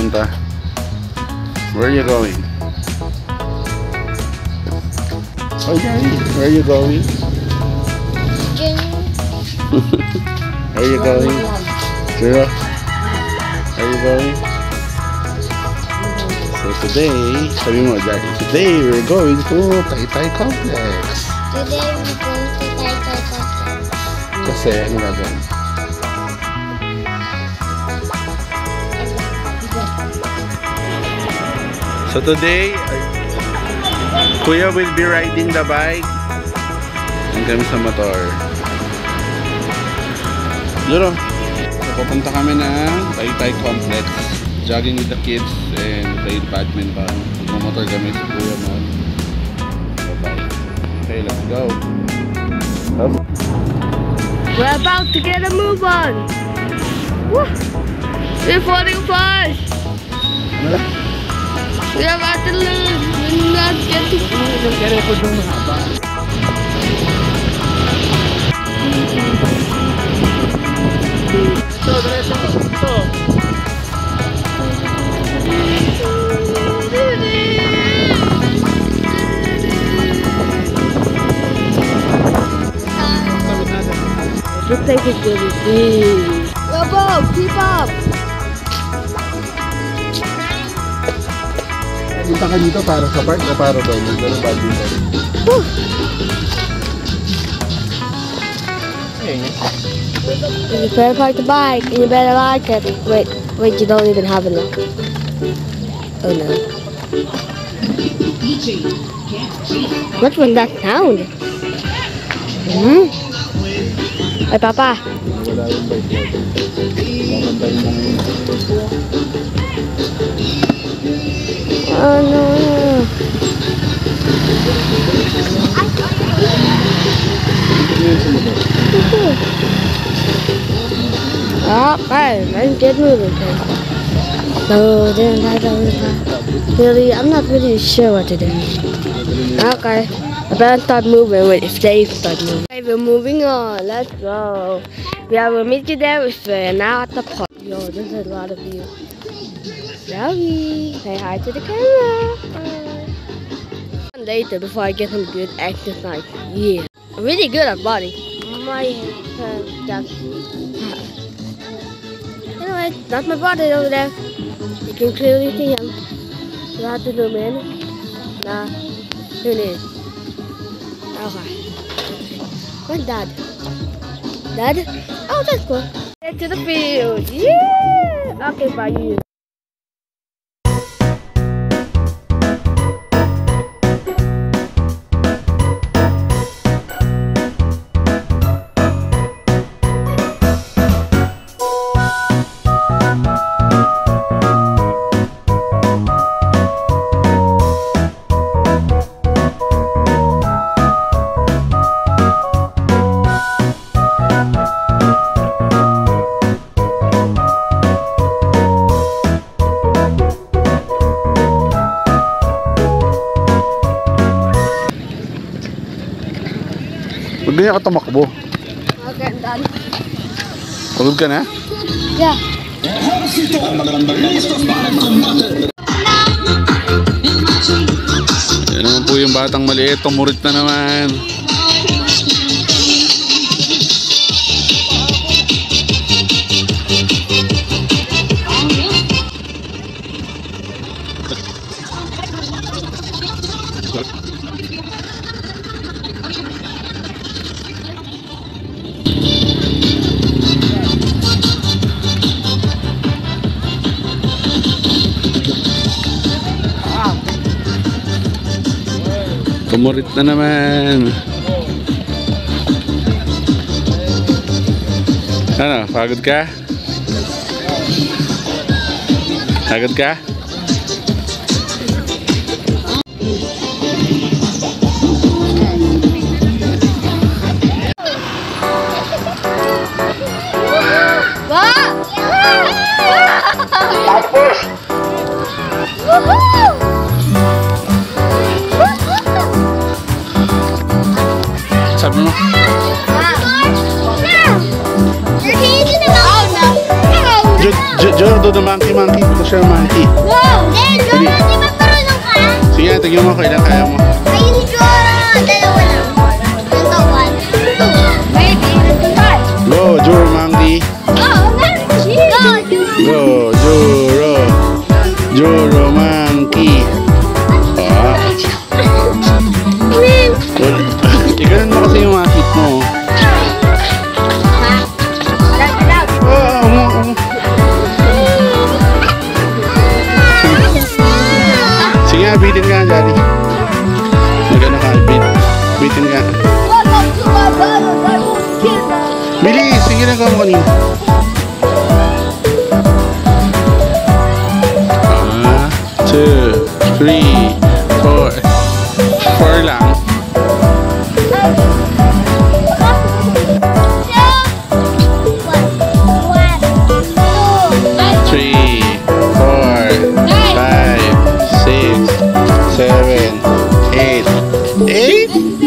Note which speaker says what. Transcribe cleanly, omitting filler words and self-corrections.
Speaker 1: pupunta? Where are you going? Oh, Daddy, where are you going? Where are you going? Zero? Where are you going? So today, sabi mo, Daddy, today we're going to Taytay Complex.
Speaker 2: Today we're going to Taytay Complex.
Speaker 1: Kasi, ano nga ba? So today, Kuya will be riding the bike. And kami sa motor. Yun o. So pupunta kami ng Taytay Complex. Jogging with the kids and play badminton. Magmamotor kami sa Kuya mo. Bye-bye. Okay, let's go. Up.
Speaker 3: We're about to get a move on. Woo! We're falling fast. We're about to lose. We're not getting. This place is really big. Go, Bob, keep up.
Speaker 1: Punta ka dito para sa park o para doon? Magdala badminton.
Speaker 3: You better park the bike and you better like it. Wait, you don't even have it now. Oh no. What was that sound? Hey, Papa.
Speaker 1: Wala yung bike mo. Mamanday mo ngayon.
Speaker 3: Oh no. Okay, let's get moving. So then really, I'm not really sure what to do. Okay, I better start moving. Wait, if they start moving. Okay, we're moving on. Let's go. Yeah, we'll meet you there if we're now at the park. Yo, there's a lot of you. Zoe, say hi to the camera. Later, before I get some good exercise. Yeah, I'm really good at body. My anyway, that's my body over there. You can clearly see him. You have to zoom in. Nah, who needs? Okay. Where's Dad? Dad? Oh, that's cool. Get to the field. Yeah. Okay, bye you.
Speaker 1: Huwag ganyan ka tumakbo.
Speaker 3: Okay, I'm done.
Speaker 1: Pagod ka na?
Speaker 3: Yeah.
Speaker 1: Yan naman po yung batang maliit. Tumurit na naman. Tumurit na naman. Ano, pagod ka? Pagod ka? Sabi mo? Do the monkey. Push your monkey.
Speaker 2: Wow! Hindi, Joro, di ba marunong ka?
Speaker 1: Sige, tignan mo kailan kaya mo.
Speaker 2: Ayun, Joro. Dalawa lang. Ito, 1, 2. Maybe.
Speaker 1: Go, Juro monkey. Go, Juro monkey. Tignan mo kasi yung mga feet mo. Sige nga, bitin ka, Daddy. Maganda ka, bitin ka. Bilis, sige na ka mo kanina. 2, 3, 4. 4 lang. 3, 4, 5, 6, 7, 8. 8?